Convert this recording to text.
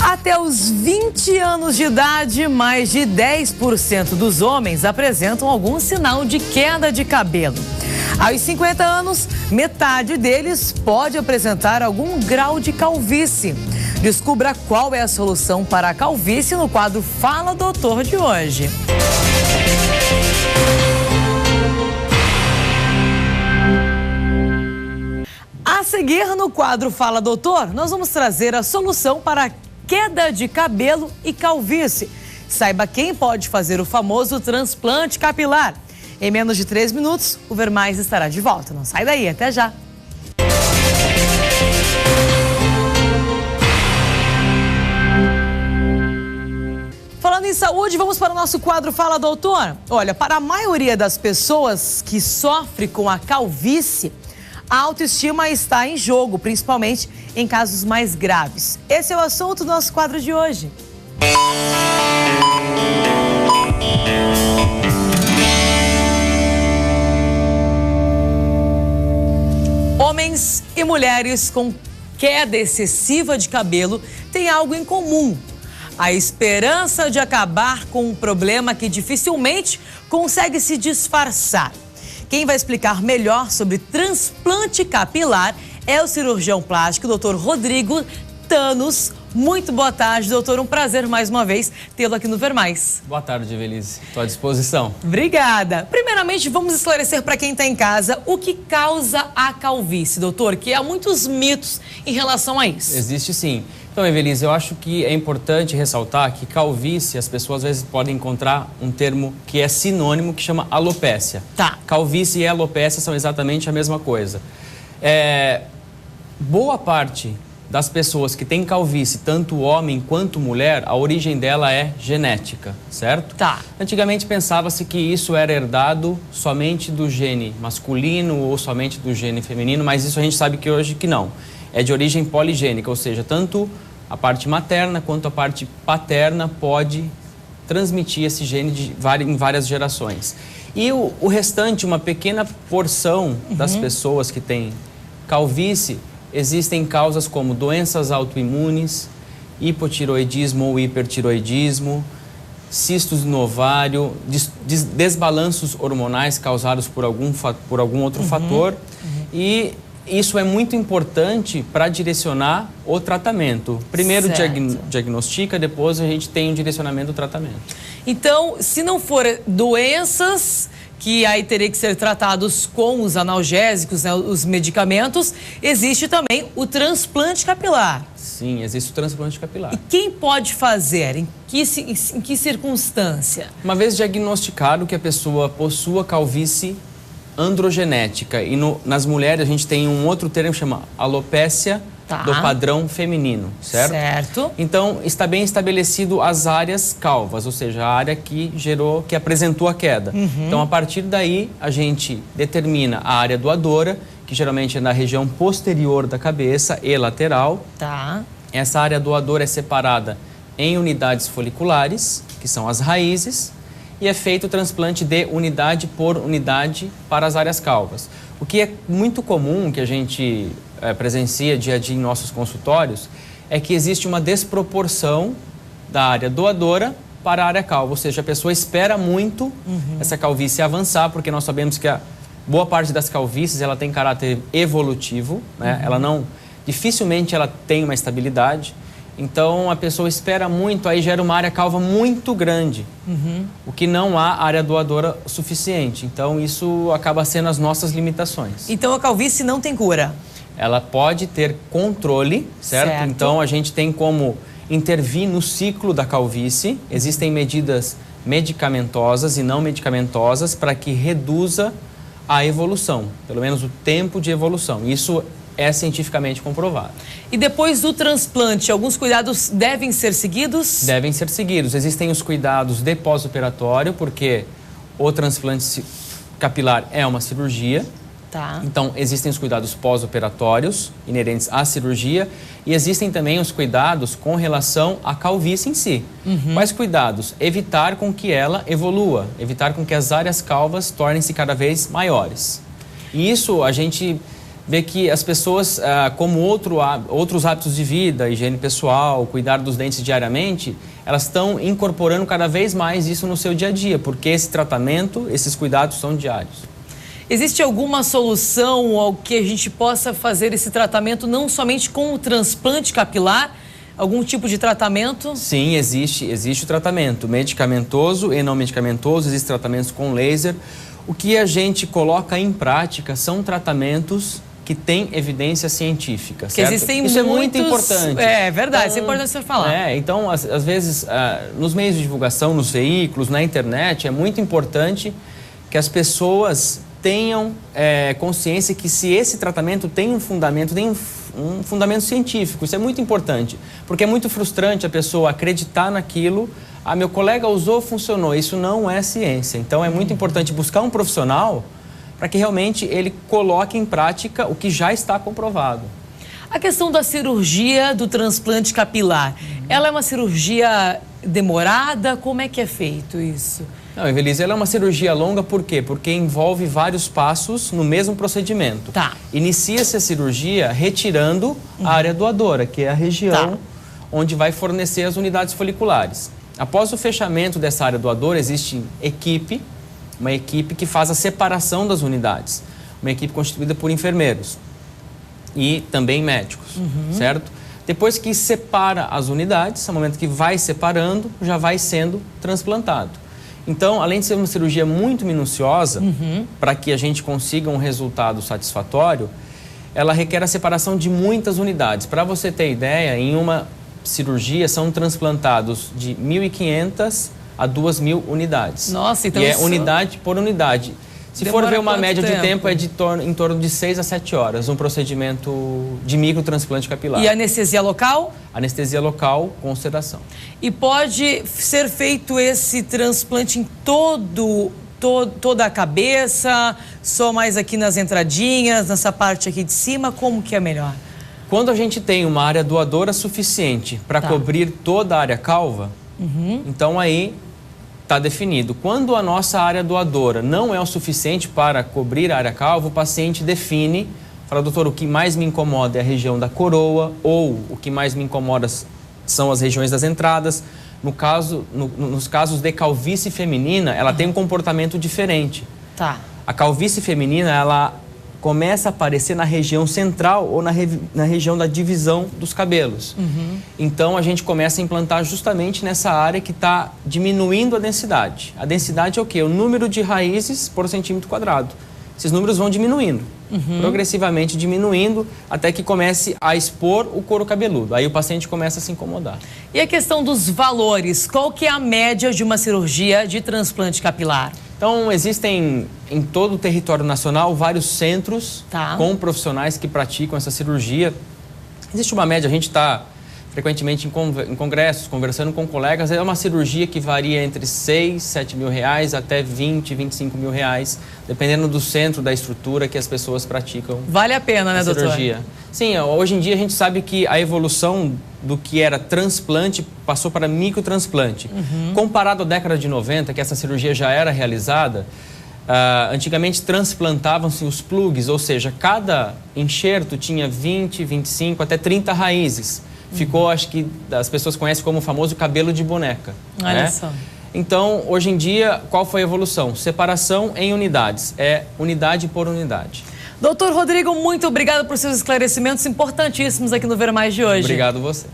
Até os 20 anos de idade, mais de 10% dos homens apresentam algum sinal de queda de cabelo. Aos 50 anos, metade deles pode apresentar algum grau de calvície. Descubra qual é a solução para a calvície no quadro Fala Doutor de hoje. A seguir, no quadro Fala Doutor, nós vamos trazer a solução para a queda de cabelo e calvície. Saiba quem pode fazer o famoso transplante capilar. Em menos de 3 minutos, o Ver Mais estará de volta. Não sai daí, até já! Falando em saúde, vamos para o nosso quadro Fala Doutor. Olha, para a maioria das pessoas que sofrem com a calvície, a autoestima está em jogo, principalmente em casos mais graves. Esse é o assunto do nosso quadro de hoje. Homens e mulheres com queda excessiva de cabelo têm algo em comum: a esperança de acabar com um problema que dificilmente consegue se disfarçar. Quem vai explicar melhor sobre transplante capilar é o cirurgião plástico, Dr. Rodrigo Thanos. Muito boa tarde, doutor. Um prazer mais uma vez tê-lo aqui no Ver Mais. Boa tarde, Evelise. Estou à disposição. Obrigada. Primeiramente, vamos esclarecer para quem está em casa o que causa a calvície, doutor, que há muitos mitos em relação a isso. Existe sim. Então, Evelise, eu acho que é importante ressaltar que calvície, as pessoas às vezes podem encontrar um termo que é sinônimo, que chama alopécia. Tá. Calvície e alopécia são exatamente a mesma coisa. Boa parte das pessoas que têm calvície, tanto homem quanto mulher, a origem dela é genética, certo? Tá. Antigamente pensava-se que isso era herdado somente do gene masculino ou somente do gene feminino, mas isso a gente sabe que hoje que não. É de origem poligênica, ou seja, tanto a parte materna quanto a parte paterna pode transmitir esse gene em várias gerações. E o restante, uma pequena porção das pessoas que têm calvície, existem causas como doenças autoimunes, hipotiroidismo ou hipertiroidismo, cistos no ovário, desbalanços hormonais causados por algum outro fator. E isso é muito importante para direcionar o tratamento. Primeiro diagnostica, depois a gente tem um direcionamento do tratamento. Então, se não for doenças que aí teria que ser tratados com os analgésicos, né, os medicamentos, existe também o transplante capilar. Sim, existe o transplante capilar. E quem pode fazer? Em que circunstância? Uma vez diagnosticado que a pessoa possua calvície androgenética, e nas mulheres a gente tem um outro termo que chama alopécia do padrão feminino, certo? Certo. Então, está bem estabelecido as áreas calvas, ou seja, a área que apresentou a queda. Então, a partir daí, a gente determina a área doadora, que geralmente é na região posterior da cabeça e lateral. Tá. Essa área doadora é separada em unidades foliculares, que são as raízes, e é feito o transplante de unidade por unidade para as áreas calvas. O que é muito comum, que a gente presencia dia a dia em nossos consultórios, é que existe uma desproporção da área doadora para a área calva, ou seja, a pessoa espera muito essa calvície avançar, porque nós sabemos que a boa parte das calvícies ela tem caráter evolutivo, né? Dificilmente ela tem uma estabilidade. Então, a pessoa espera muito, aí gera uma área calva muito grande, o que não há área doadora suficiente. Então, isso acaba sendo as nossas limitações. Então, a calvície não tem cura? Ela pode ter controle, certo? Então, a gente tem como intervir no ciclo da calvície. Existem medidas medicamentosas e não medicamentosas para que reduza a evolução, pelo menos o tempo de evolução. Isso é cientificamente comprovado. E depois do transplante, alguns cuidados devem ser seguidos? Devem ser seguidos. Existem os cuidados de pós-operatório, porque o transplante capilar é uma cirurgia. Tá. Então, existem os cuidados pós-operatórios inerentes à cirurgia e existem também os cuidados com relação à calvície em si. Quais cuidados? Evitar com que ela evolua, evitar com que as áreas calvas tornem-se cada vez maiores. E isso a gente ver que as pessoas, como outros hábitos de vida, higiene pessoal, cuidar dos dentes diariamente, elas estão incorporando cada vez mais isso no seu dia a dia, porque esse tratamento, esses cuidados são diários. Existe alguma solução ao que a gente possa fazer esse tratamento não somente com o transplante capilar? Algum tipo de tratamento? Sim, existe o tratamento medicamentoso e não medicamentoso, existem tratamentos com laser. O que a gente coloca em prática são tratamentos que têm evidência científica, certo? Existem isso é muito importante. É verdade, então, isso é importante você falar. Então, às vezes, nos meios de divulgação, nos veículos, na internet, é muito importante que as pessoas tenham consciência que se esse tratamento tem um fundamento, um fundamento científico. Isso é muito importante, porque é muito frustrante a pessoa acreditar naquilo. Meu colega usou, funcionou. Isso não é ciência. Então, é muito importante buscar um profissional para que realmente ele coloque em prática o que já está comprovado. A questão da cirurgia do transplante capilar, ela é uma cirurgia demorada? Como é que é feito isso? Não, Evelise, ela é uma cirurgia longa, por quê? Porque envolve vários passos no mesmo procedimento. Tá. Inicia-se a cirurgia retirando a área doadora, que é a região onde vai fornecer as unidades foliculares. Após o fechamento dessa área doadora, existe uma equipe que faz a separação das unidades. Uma equipe constituída por enfermeiros e também médicos, certo? Depois que separa as unidades, no momento que vai separando, já vai sendo transplantado. Então, além de ser uma cirurgia muito minuciosa, para que a gente consiga um resultado satisfatório, ela requer a separação de muitas unidades. Para você ter ideia, em uma cirurgia são transplantados de 1.500 a 2.000 unidades. Nossa, então e é unidade por unidade. Se for ver uma média de tempo, é em torno de 6 a 7 horas, um procedimento de microtransplante capilar. E anestesia local? Anestesia local com sedação. E pode ser feito esse transplante em toda a cabeça, só mais aqui nas entradinhas, nessa parte aqui de cima, como que é melhor? Quando a gente tem uma área doadora suficiente para cobrir toda a área calva, então aí está definido. Quando a nossa área doadora não é o suficiente para cobrir a área calva, o paciente define, fala, doutor, o que mais me incomoda é a região da coroa, ou o que mais me incomoda são as regiões das entradas. Nos casos de calvície feminina, ela tem um comportamento diferente. A calvície feminina, ela começa a aparecer na região central ou na região da divisão dos cabelos. Então, a gente começa a implantar justamente nessa área que está diminuindo a densidade. A densidade é o quê? O número de raízes por centímetro quadrado. Esses números vão diminuindo, progressivamente diminuindo, até que comece a expor o couro cabeludo. Aí o paciente começa a se incomodar. E a questão dos valores? Qual que é a média de uma cirurgia de transplante capilar? Então, existem em todo o território nacional vários centros com profissionais que praticam essa cirurgia. Existe uma média, a gente está frequentemente em congressos, conversando com colegas, é uma cirurgia que varia entre 6, 7 mil reais até 20, 25 mil reais, dependendo do centro, da estrutura que as pessoas praticam. Vale a pena, né, doutor? Cirurgia. Sim, hoje em dia a gente sabe que a evolução do que era transplante passou para microtransplante. Comparado à década de 90, que essa cirurgia já era realizada, antigamente transplantavam-se os plugs, ou seja, cada enxerto tinha 20, 25, até 30 raízes. Ficou, acho que as pessoas conhecem como o famoso cabelo de boneca. Olha só. Então, hoje em dia, qual foi a evolução? Separação em unidades, é unidade por unidade. Doutor Rodrigo, muito obrigado por seus esclarecimentos importantíssimos aqui no Ver Mais de hoje. Obrigado a você.